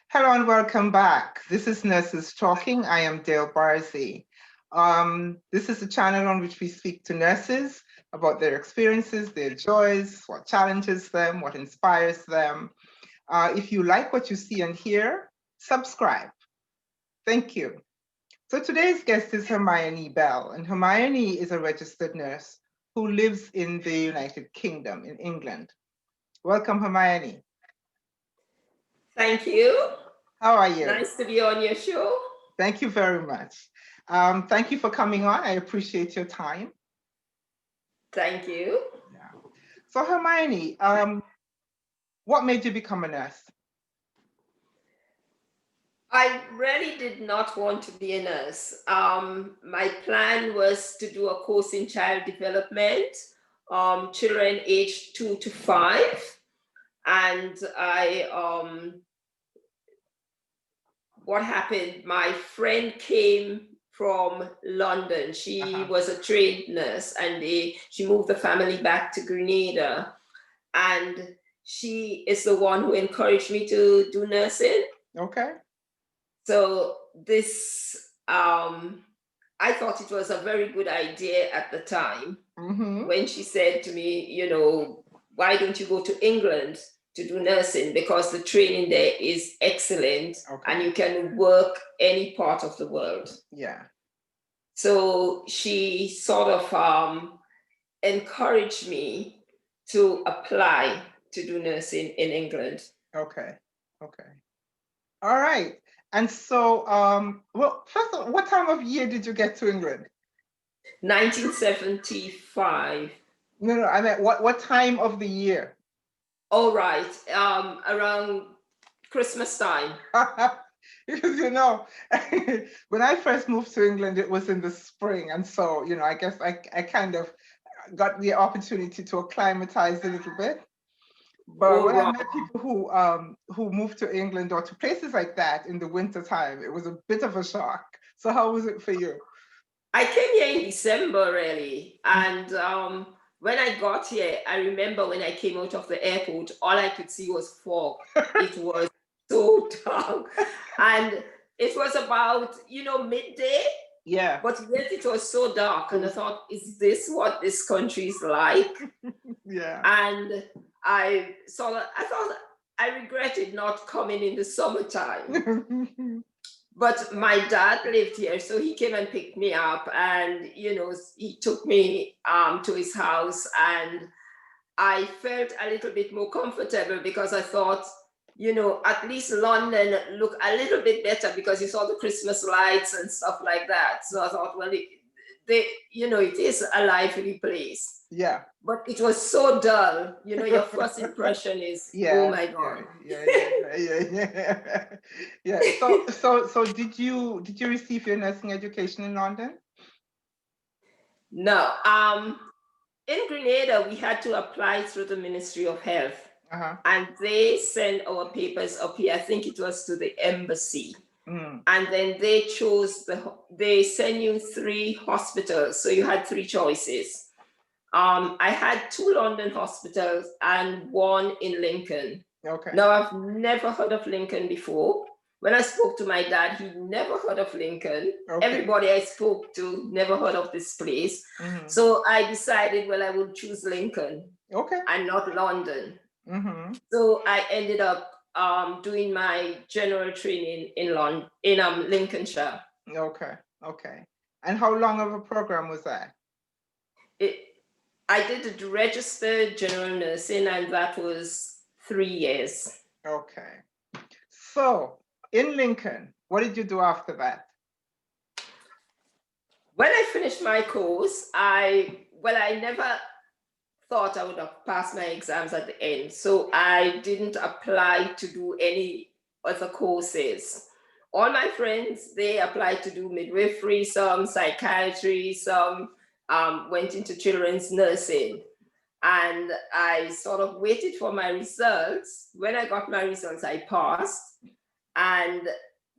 Hello and welcome back. This is Nurses Talking. I am Dale Barzy. This is a channel on which we speak to nurses about their experiences, their joys, what challenges them, what inspires them. If you like what you see and hear, subscribe. Thank you. So today's guest is Hermione Bell, and Hermione is a registered nurse who lives in the United Kingdom in England. Welcome, Hermione. Thank you. How are you? Nice to be on your show. Thank you very much. Thank you for coming on. I appreciate your time. Thank you. Yeah. So Hermione, what made you become a nurse? I really did not want to be a nurse. My plan was to do a course in child development, children aged 2 to 5. And what happened, my friend came from London. She was a trained nurse, and she moved the family back to Grenada. And she is the one who encouraged me to do nursing. Okay. So this, I thought it was a very good idea at the time when she said to me, why don't you go to England to do nursing, because the training there is excellent and you can work any part of the world. Yeah. So she sort of encouraged me to apply to do nursing in England. Okay. Okay. All right. And so, well, first of all, what time of year did you get to England? 1975. No, I meant what time of the year? Oh, right. Around Christmas time. Because, when I first moved to England, it was in the spring. And so, I guess I kind of got the opportunity to acclimatize a little bit. But when I met people who moved to England or to places like that in the winter time, it was a bit of a shock. So how was it for you? I came here in December, really. And when I got here, I remember when I came out of the airport, all I could see was fog. It was so dark. And it was about, midday. Yeah. But yet it was so dark. And I thought, is this what this country is like? Yeah. And I thought I regretted not coming in the summertime. But my dad lived here, so he came and picked me up, and he took me to his house, and I felt a little bit more comfortable because I thought, at least London looked a little bit better because you saw the Christmas lights and stuff like that. So I thought, well, it is a lively place. Yeah. But it was so dull. Your first impression is, oh my God. Yeah. So did you receive your nursing education in London? No. In Grenada, we had to apply through the Ministry of Health. And they sent our papers up here. I think it was to the embassy. And then they sent you 3 hospitals. So you had 3 choices. I had 2 London hospitals and 1 in Lincoln. Okay. Now, I've never heard of Lincoln before. When I spoke to my dad, he never heard of Lincoln. Okay. Everybody I spoke to never heard of this place. So I decided, well, I will choose Lincoln. Okay. And not London. So I ended up doing my general training in Lincolnshire. Okay. Okay. And how long of a program was that? I did the registered general nursing, and that was 3 years. Okay. So in Lincoln, what did you do after that? When I finished my course, I never thought I would have passed my exams at the end. So I didn't apply to do any other courses. All my friends, they applied to do midwifery, some psychiatry, some went into children's nursing. And I sort of waited for my results. When I got my results, I passed. And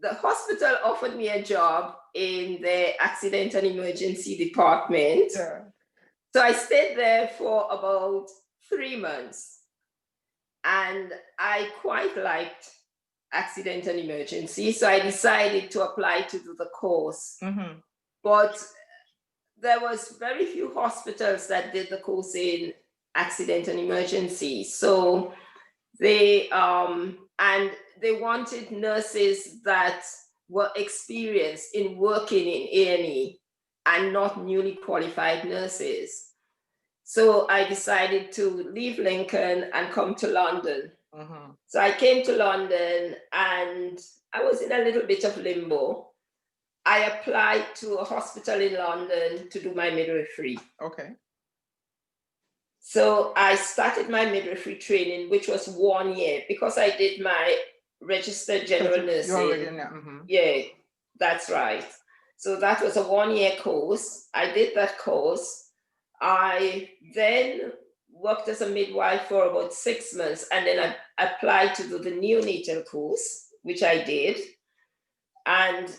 the hospital offered me a job in the accident and emergency department. Yeah. So I stayed there for about 3 months. And I quite liked accident and emergency. So I decided to apply to do the course. Mm-hmm. But there was very few hospitals that did the course in accident and emergency. So they and they wanted nurses that were experienced in working in A&E and not newly qualified nurses. So I decided to leave Lincoln and come to London. Mm-hmm. So I came to London and I was in a little bit of limbo. I applied to a hospital in London to do my midwifery. Okay. So I started my midwifery training, which was 1 year, because I did my registered general nursing. You're already in there. Mm-hmm. Yeah, that's right. So that was a 1 year course. I did that course. I then worked as a midwife for about 6 months, and then I applied to do the neonatal course, which I did. And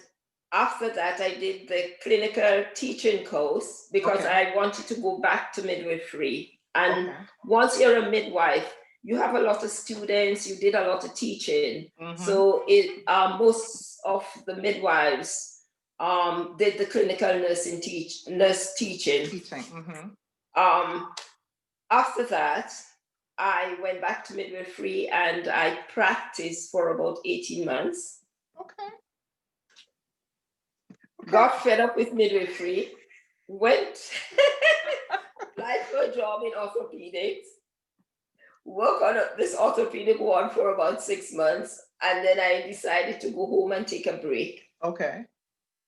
after that, I did the clinical teaching course because Okay. I wanted to go back to midwifery. And Okay. once you're a midwife, you have a lot of students, you did a lot of teaching. Mm-hmm. So most of the midwives did the clinical nurse teaching. Mm-hmm. After that, I went back to midwifery and I practiced for about 18 months. Okay. Got fed up with midwifery, went applied for a job in orthopedics, worked on this orthopedic one for about 6 months, and then I decided to go home and take a break. Okay.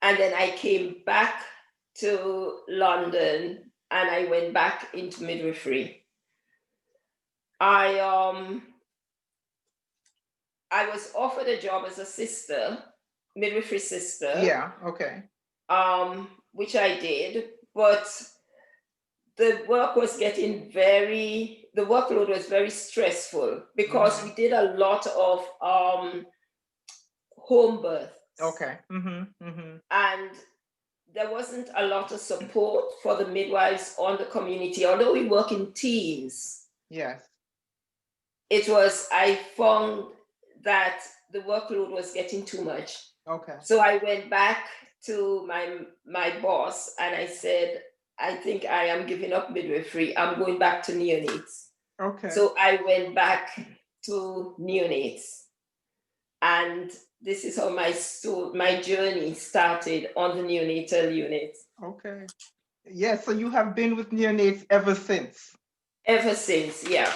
And then I came back to London and I went back into midwifery. I was offered a job as a sister, midwifery sister. Yeah. Okay. Which I did, but the work was the workload was very stressful because we did a lot of home births. Okay. Mm-hmm. Mm-hmm. And there wasn't a lot of support for the midwives on the community, although we work in teams. Yes. I found that the workload was getting too much. Okay. So I went back to my boss and I said, I think I am giving up midwifery. I'm going back to neonates. Okay. So I went back to neonates. And this is how my journey started on the neonatal unit. Okay. Yeah, so you have been with neonates ever since? Ever since, yeah.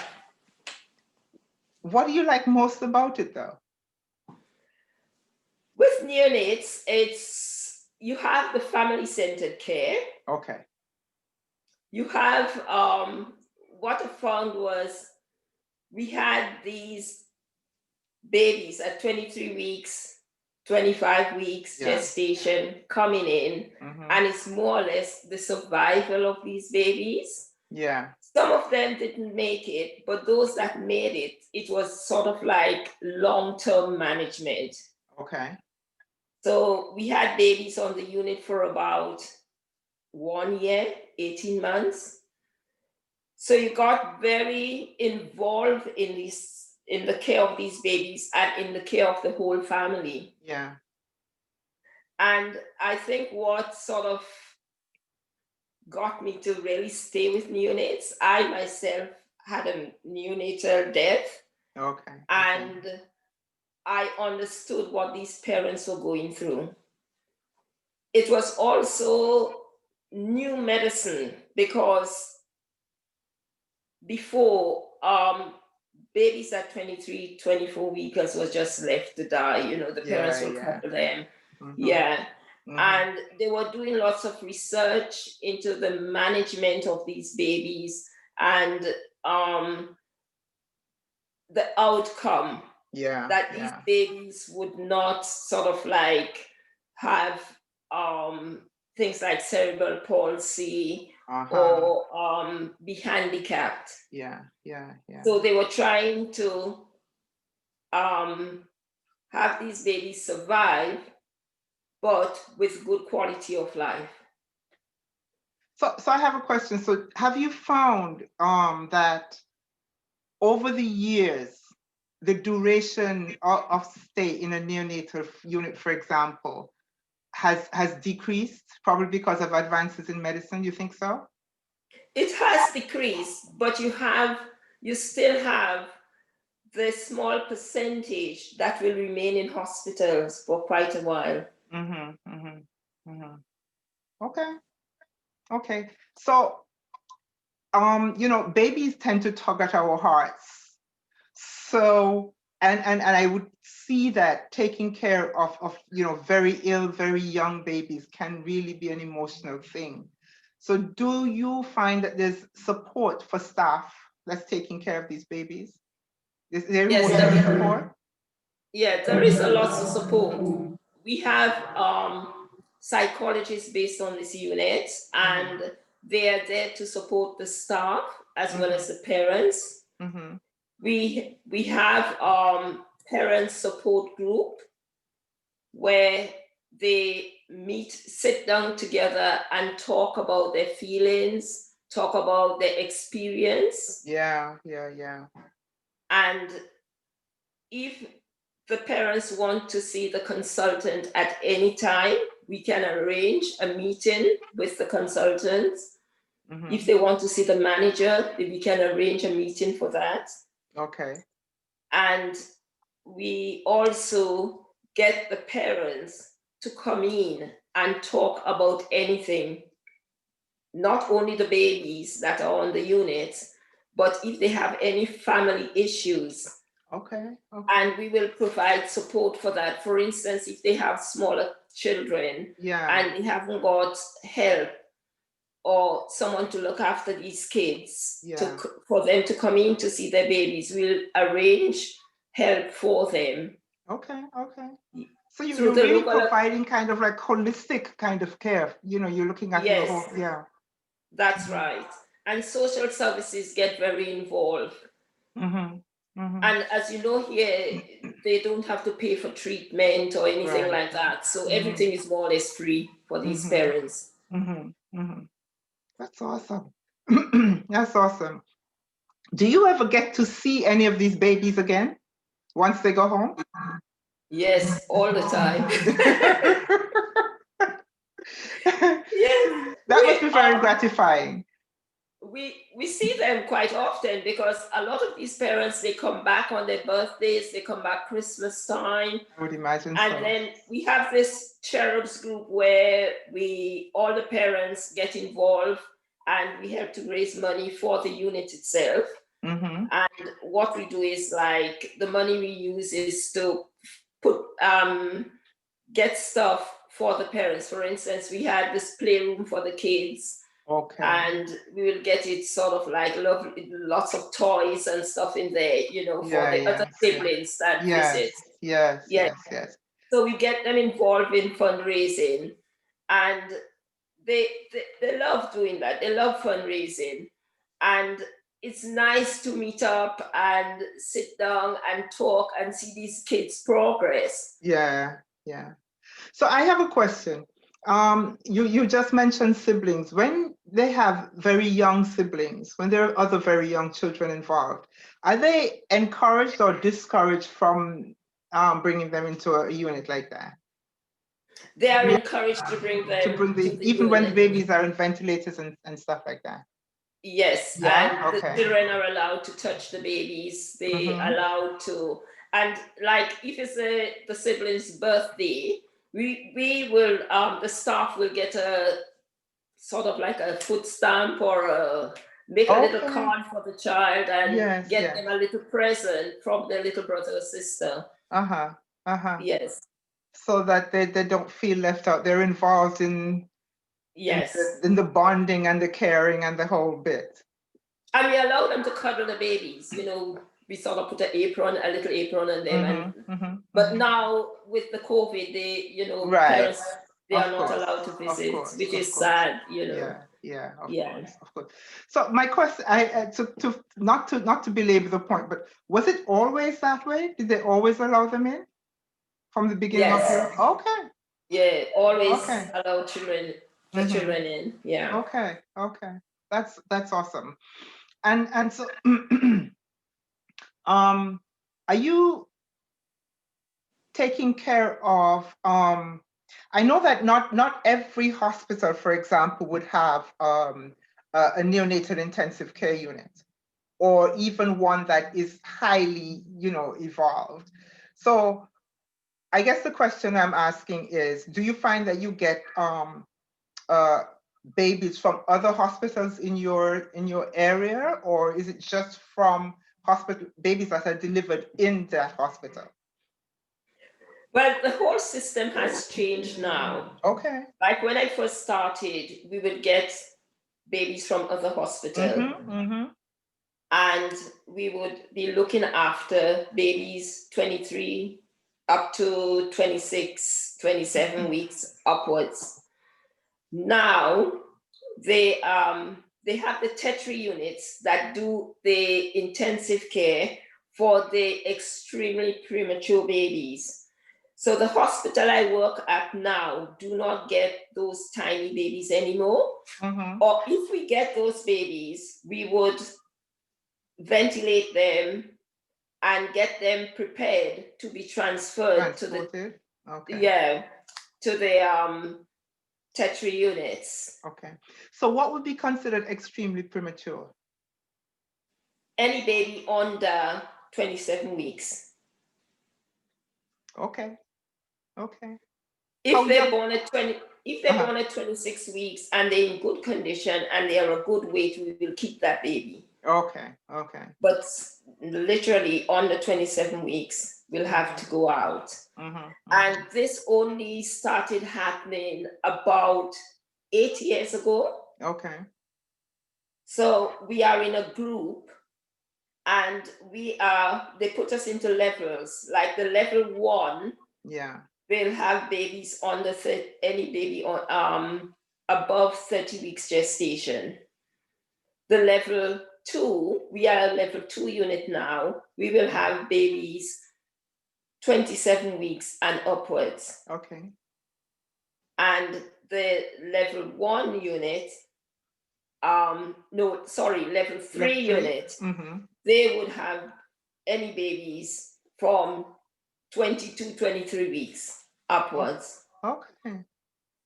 What do you like most about it, though? With neonates, you have the family-centered care. Okay. You have, what I found was we had these babies at 23 weeks, 25 weeks gestation coming in, and it's more or less the survival of these babies. Yeah. Some of them didn't make it, but those that made it, it was sort of like long-term management. Okay. So we had babies on the unit for about 1 year, 18 months. So you got very involved in the care of these babies and in the care of the whole family. Yeah. And I think what sort of got me to really stay with neonates, I myself had a neonatal death. Okay. And I understood what these parents were going through. It was also new medicine because before, babies at 23, 24 weeks was just left to die. The parents will cover them. Yeah. And they were doing lots of research into the management of these babies and the outcome. That these babies would not sort of like have things like cerebral palsy or be handicapped. Yeah. So they were trying to have these babies survive, but with good quality of life. So I have a question. So have you found that over the years, the duration of stay in a neonatal unit, for example, has decreased, probably because of advances in medicine? You think so? It has decreased, but you still have the small percentage that will remain in hospitals for quite a while. Okay. Okay. So, babies tend to tug at our hearts. So, and I would see that taking care of very ill, very young babies can really be an emotional thing. So do you find that there's support for staff that's taking care of these babies? Is there Yes, emotional support? yeah, there is a lot of support. We have psychologists based on this unit, and they are there to support the staff as well as the parents. We have parent support group where they sit down together and talk about their feelings, talk about their experience. Yeah. And if the parents want to see the consultant at any time, we can arrange a meeting with the consultants. If they want to see the manager, we can arrange a meeting for that. Okay. And we also get the parents to come in and talk about anything, not only the babies that are on the units, but if they have any family issues. Okay. And we will provide support for that. For instance, if they have smaller children and they haven't got help or someone to look after these kids, for them to come in to see their babies, we'll arrange help for them. Okay. So you're really providing kind of like holistic kind of care. You're looking at the whole, That's right. And social services get very involved. And as you know here, they don't have to pay for treatment or anything like that. So everything is more or less free for these parents. That's awesome. That's awesome. Do you ever get to see any of these babies again once they go home? Yes, all the time. Yes. That must be very gratifying. We see them quite often because a lot of these parents, they come back on their birthdays, they come back Christmas time. I would imagine and so. Then we have this cherubs group where all the parents get involved and we help to raise money for the unit itself. And what we do is like the money we use is to get stuff for the parents. For instance, we had this playroom for the kids. Okay. And we will get it sort of like lots of toys and stuff in there, for the other siblings that visit. Yes. So we get them involved in fundraising, and they love doing that. They love fundraising, and it's nice to meet up and sit down and talk and see these kids progress. Yeah. So I have a question. You just mentioned siblings. When they have very young siblings, when there are other very young children involved, are they encouraged or discouraged from bringing them into a unit like that? They are encouraged to bring them to the even when the babies are in ventilators and stuff like that. Yes, and the children are allowed to touch the babies. They allowed to, and like if it's the sibling's birthday, we will the staff will get a sort of like a foot stamp or make a little card for the child and get them a little present from their little brother or sister. Yes. So that they don't feel left out. They're involved in in the bonding and the caring and the whole bit. And we allow them to cuddle the babies. We sort of put a little apron on them. But now with the COVID, parents, they are not allowed to visit, which is sad, Yeah, of course. So my question, not to belabor the point, but was it always that way? Did they always allow them in from the beginning of your? Okay. Yeah, always allow children in. Yeah. Okay. That's awesome. And so are you taking care of, I know that not every hospital, for example, would have a neonatal intensive care unit, or even one that is highly, evolved. So I guess the question I'm asking is, do you find that you get uh, babies from other hospitals in your area, or is it just from hospital babies that are delivered in that hospital? Well, the whole system has changed now. Okay. Like when I first started, we would get babies from other hospitals, and we would be looking after babies 23 up to 26, 27 weeks upwards. Now they have the Tetri units that do the intensive care for the extremely premature babies. So the hospital I work at now do not get those tiny babies anymore. Or if we get those babies, we would ventilate them and get them prepared to be transferred to the Tetri units. Okay. So what would be considered extremely premature? Any baby under 27 weeks. Okay. Okay. If they're born at 26 weeks and they're in good condition and they are a good weight, we will keep that baby. Okay. Okay. But literally under 27 weeks, we'll have to go out. And this only started happening about 8 years ago. Okay. So we are in a group, and they put us into levels. Like the level 1, we'll have babies under any baby on above 30 weeks gestation. The level 2, we are a level 2 unit now. We will have babies 27 weeks and upwards. Okay. And the level 1 unit, level 3 unit, they would have any babies from 22, 23 weeks upwards. Okay.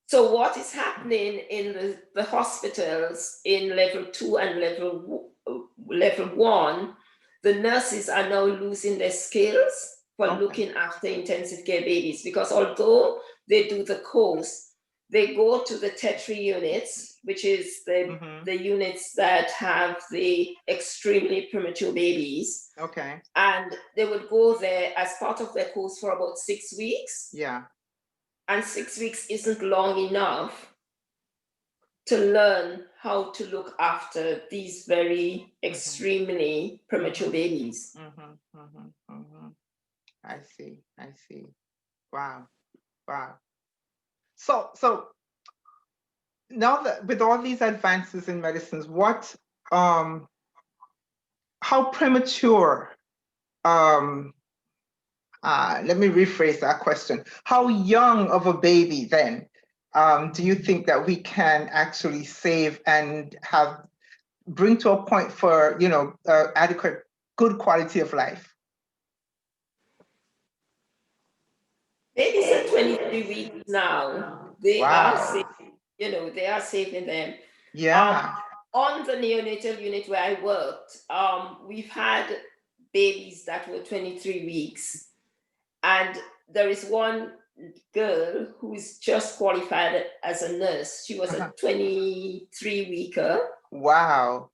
So what is happening in the hospitals in level 2 and level 1, the nurses are now losing their skills for looking after intensive care babies, because although they do the course, they go to the Tetri units, which is the units that have the extremely premature babies. Okay. And they would go there as part of their course for about 6 weeks. Yeah. And 6 weeks isn't long enough to learn how to look after these very extremely premature babies. I see. I see. Wow. Wow. So now that with all these advances in medicines, how premature, let me rephrase that question. How young of a baby then do you think that we can actually save and bring to a point for, adequate, good quality of life? Babies at 23 weeks now, they are safe, they are saving them. Yeah. On the neonatal unit where I worked, we've had babies that were 23 weeks. And there is one girl who's just qualified as a nurse. She was a 23-weeker. Wow.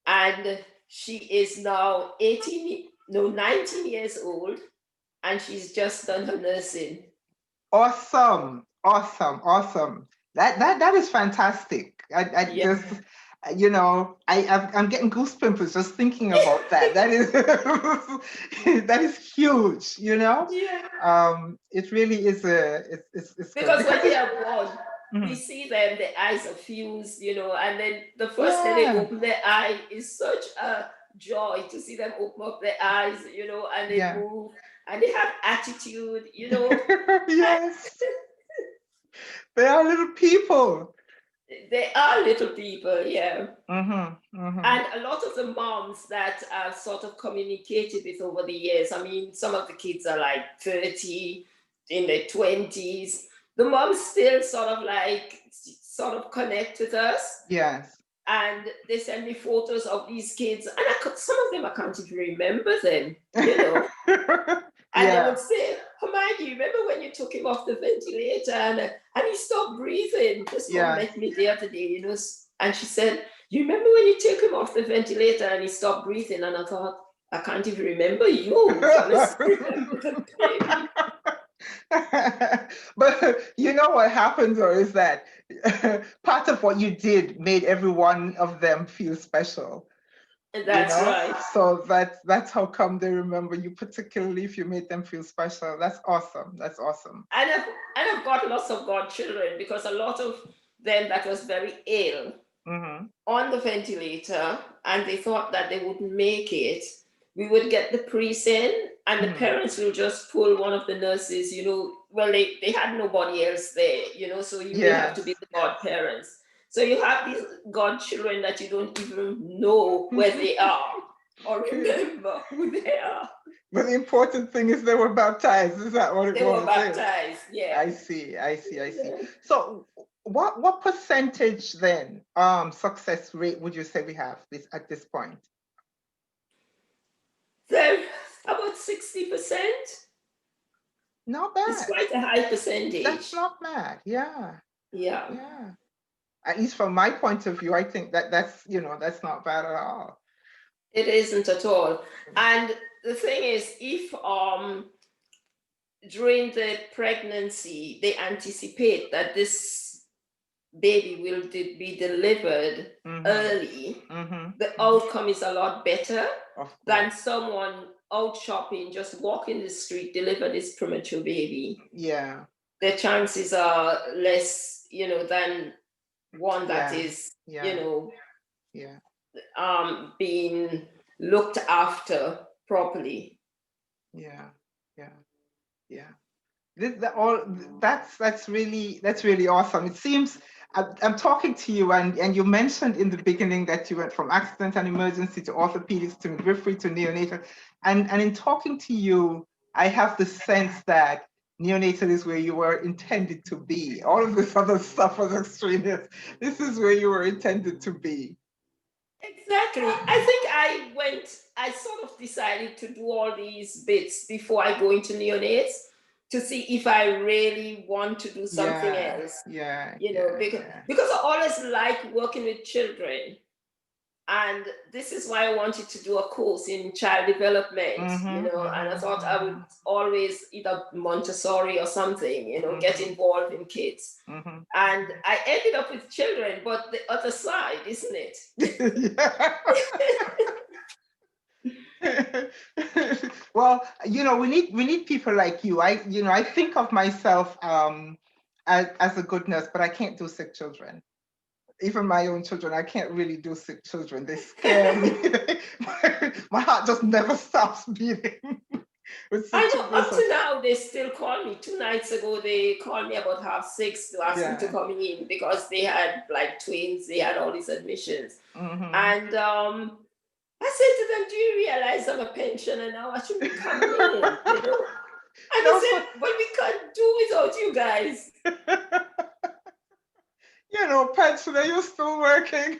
And she is now 19 years old, and she's just done her nursing. Awesome. Awesome. Awesome. That is fantastic. Just, I'm getting goosebumps just thinking about that. That is that is huge, Yeah. It really is it's because when they are born, we see them, their eyes are fused, and then the first day they open their eye is such a joy to see them open up their eyes, and they move and they have attitude, Yes. They are little people. They are little people, yeah. Mm-hmm. Mm-hmm. And a lot of the moms that I've sort of communicated with over the years, I mean, some of the kids are like 30, in their 20s. The moms still sort of connect with us. Yes. And they send me photos of these kids, and some of them I can't even remember them, you know. And they Yeah. would say, Hermione, remember when you took him off the ventilator and he stopped breathing? This mom Yeah. met me the other day, you know, and she said, you remember when you took him off the ventilator and he stopped breathing? And I thought, I can't even remember you, but I still remember the baby. But you know what happens, or is that part of what you did made every one of them feel special, And you that's know? right. So that's how come they remember you, particularly if you made them feel special. That's awesome. That's awesome. And I've got lots of godchildren because a lot of them that was very ill Mm-hmm. on the ventilator and they thought that they wouldn't make it, we would get the priest in and the Mm-hmm. parents will just pull one of the nurses, you know, well, they had nobody else there, you know, so you will have to be Yes. the godparents. So you have these godchildren that you don't even know where they are or remember who they are. But the important thing is they were baptized. Is that what They were it is? baptized, yeah. I see, I see, I see. Yeah. So what percentage then success rate would you say we have this at this point? They're about 60%. Not It's bad. quite a high That's percentage. not bad. Yeah, Yeah. yeah. At least from my point of view, I think that's, you know, that's not bad at all. It isn't at all. And the thing is, if during the pregnancy they anticipate that this baby will be delivered Mm-hmm. early, Mm-hmm. the outcome is a lot better Of than course. someone out shopping, just walk in the street, deliver this premature baby. Yeah, The chances are less, you know, than one that yeah, is, you yeah, know, yeah, being looked after properly. yeah, yeah, yeah. All that's really awesome. It seems I'm talking to you, and you mentioned in the beginning that you went from accident and emergency to orthopedics to midwifery to neonatal, and in talking to you, I have the sense that neonatal is where you were intended to be. All of this other stuff was extraneous. This is where you were intended to be. Exactly. I sort of decided to do all these bits before I go into neonates to see if I really want to do something Yeah, else, yeah, you know, yeah, yeah. because I always like working with children. And this is why I wanted to do a course in child development, you Mm-hmm, know, and I thought I would mm-hmm, always either Montessori or something, you know, get mm-hmm, involved in kids. mm-hmm, And I ended up with children, but the other side, isn't it? mm-hmm. Well, you know, we need people like you. I think of myself as a good nurse, but I can't do sick children. Even my own children, I can't really do sick children. They scare me. My heart just never stops beating with I sick know children. up So to now they still call me. 2 nights ago they called me about 6:30 to ask me to yeah. come in because they had like twins, they had all these admissions. Hmm. And I said to them, do you realize I'm a pensioner now? I should be coming in, you know? And they No, said, well, we can't do without you guys. you know, pensioner, you're still working.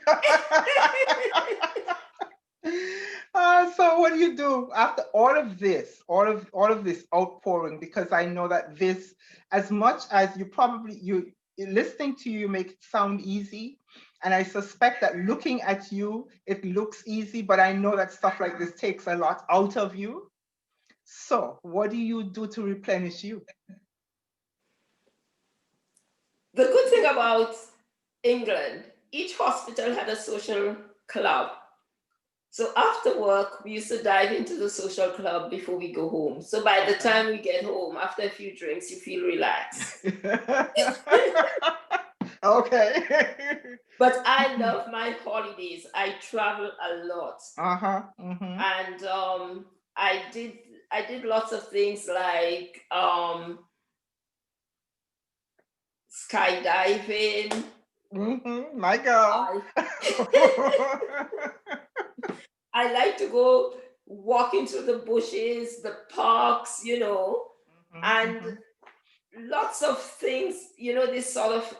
So what do you do after all of this, all of this outpouring? Because I know that this, as much as you listening to you make it sound easy, and I suspect that looking at you, it looks easy, but I know that stuff like this takes a lot out of you. So what do you do to replenish you? The good thing about England, each hospital had a social club. So after work, we used to dive into the social club before we go home. So by the Okay. time we get home, after a few drinks, you feel relaxed. Okay. But I love my holidays. I travel a lot, Uh-huh. Mm-hmm. and I did I did lots of things like skydiving. My girl. I, I like to go walking through the bushes, the parks, and lots of things, this sort of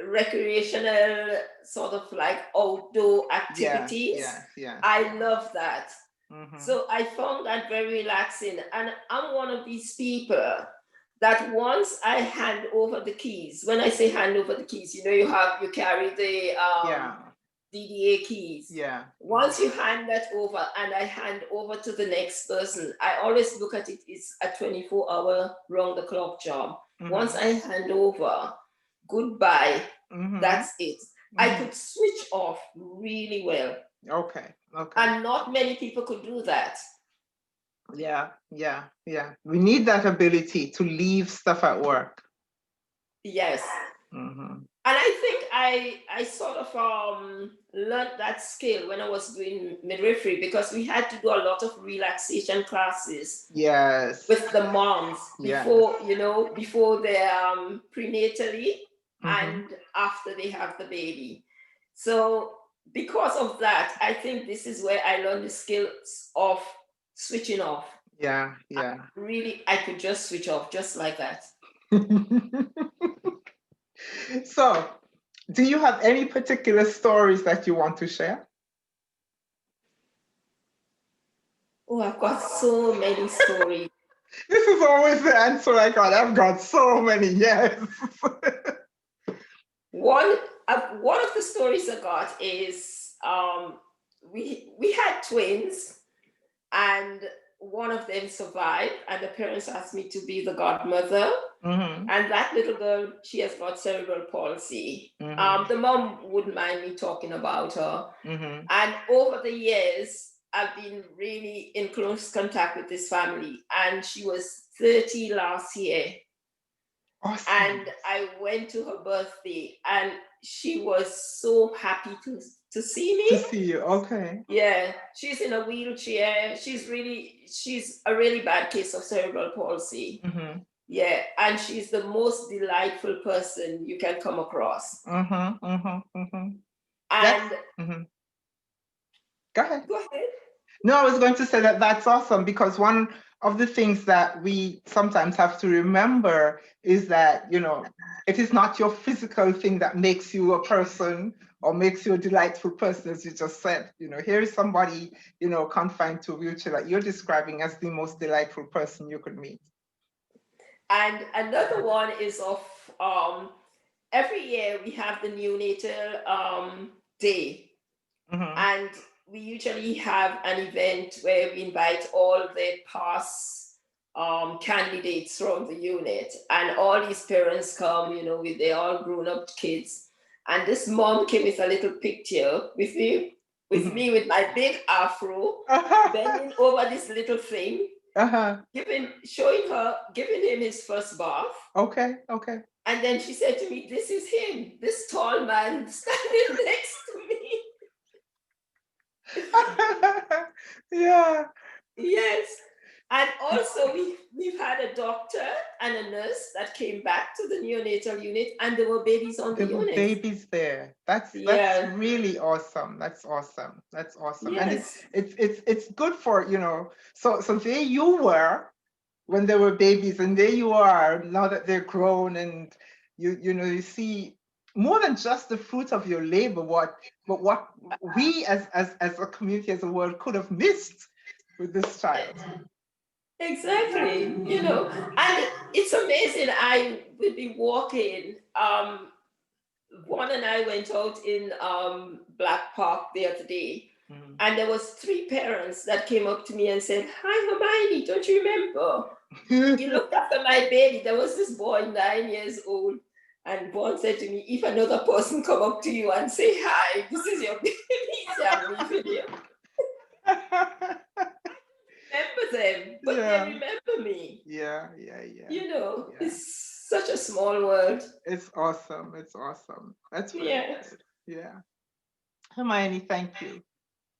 recreational, sort of like outdoor Yes, activities. yes, yes. I love that. Mm-hmm. So I found that very relaxing. And I'm one of these people that once I hand over the keys, when I say hand over the keys, you carry the Yeah, DDA keys. yeah. Once you hand that over and I hand over to the next person, I always look at it, it's a 24-hour round the clock job. Once I hand over, goodbye, that's it. I could switch off really well. Okay, okay. And not many people could do that. Yeah, yeah, yeah. We need that ability to leave stuff at work. Yes. And I think I sort of learned that skill when I was doing midwifery, because we had to do a lot of relaxation classes. Yes. With the moms before, before they're prenatally and after they have the baby. So because of that, I think this is where I learned the skills of switching off. Yeah, yeah. Really, I could just switch off just like that. So, do you have any particular stories that you want to share? Oh, I've got so many stories. This is always the answer I got. I've got so many, yes. One of the stories I got is we had twins, and one of them survived, and the parents asked me to be the godmother. And that little girl, she has got cerebral palsy. The mom wouldn't mind me talking about her. And over the years, I've been really in close contact with this family. And she was 30 last year. Awesome. And I went to her birthday, and she was so happy to see me. To see you, okay. Yeah, she's in a wheelchair. She's a really bad case of cerebral palsy. Yeah, and she's the most delightful person you can come across. And Go ahead. Go ahead. No, I was going to say that that's awesome, because one of the things that we sometimes have to remember is that, it is not your physical thing that makes you a person or makes you a delightful person, as you just said. Here is somebody, confined to a wheelchair that you're describing as the most delightful person you could meet. And another one is of every year we have the neonatal day. And we usually have an event where we invite all the past candidates from the unit, and all these parents come, with their all grown-up kids. And this mom came with a little picture with me with my big afro, bending over this little thing, giving him his first bath. Okay. And then she said to me, "This is him, this tall man standing next to me." Yeah. Yes. And also we've had a doctor and a nurse that came back to the neonatal unit, and there were babies on the unit. There were babies there. That's really awesome. That's awesome. Yes. And it's good for, so there you were when they were babies, and there you are now that they're grown, and you see more than just the fruit of your labor, but what we as a community, as a world, could have missed with this child. Exactly. And it's amazing. I would be walking. Juan and I went out in Black Park the other day, and there was 3 parents that came up to me and said, "Hi, Hermione, don't you remember? You looked after my baby. There was this boy, 9 years old." And Juan said to me, "If another person come up to you and say, 'Hi, this is your baby,' say, 'I'm leaving you.'" Remember them, but they remember me. Yeah. It's such a small world. It's awesome. That's really good. Yeah. Hermione, thank you.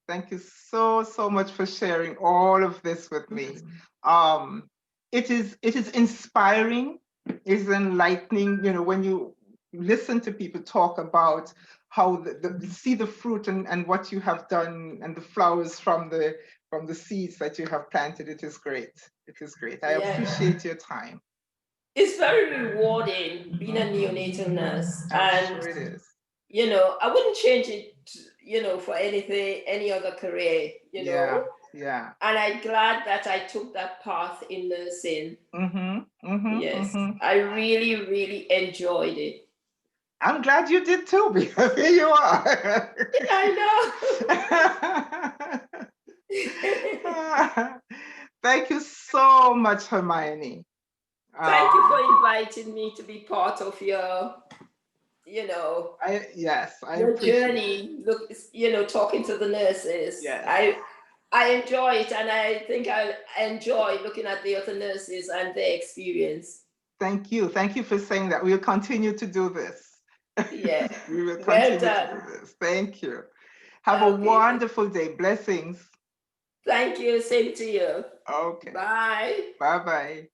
Thank you so much for sharing all of this with me. It is inspiring, it's enlightening, when you listen to people talk about how see the fruit and what you have done and the flowers from the seeds that you have planted. It is great. It is great. I Yeah. appreciate your time. It's very rewarding being a neonatal nurse. I'm And, sure it is. I wouldn't change it, for anything, any other career. Yeah, yeah. And I'm glad that I took that path in nursing. Yes, Mm-hmm. I really, really enjoyed it. I'm glad you did too, because here you are. I know. Thank you so much, Hermione. Thank you for inviting me to be part of you know, I your appreciate it. journey. Look, talking to the nurses. Yes. I enjoy it, and I think I enjoy looking at the other nurses and their experience. Thank you. Thank you for saying that. We'll continue to do this. Yeah, We will well continue to done. do this. Thank you. Have a Okay, wonderful day. Blessings. thank you. Same to you. Okay. Bye. Bye-bye.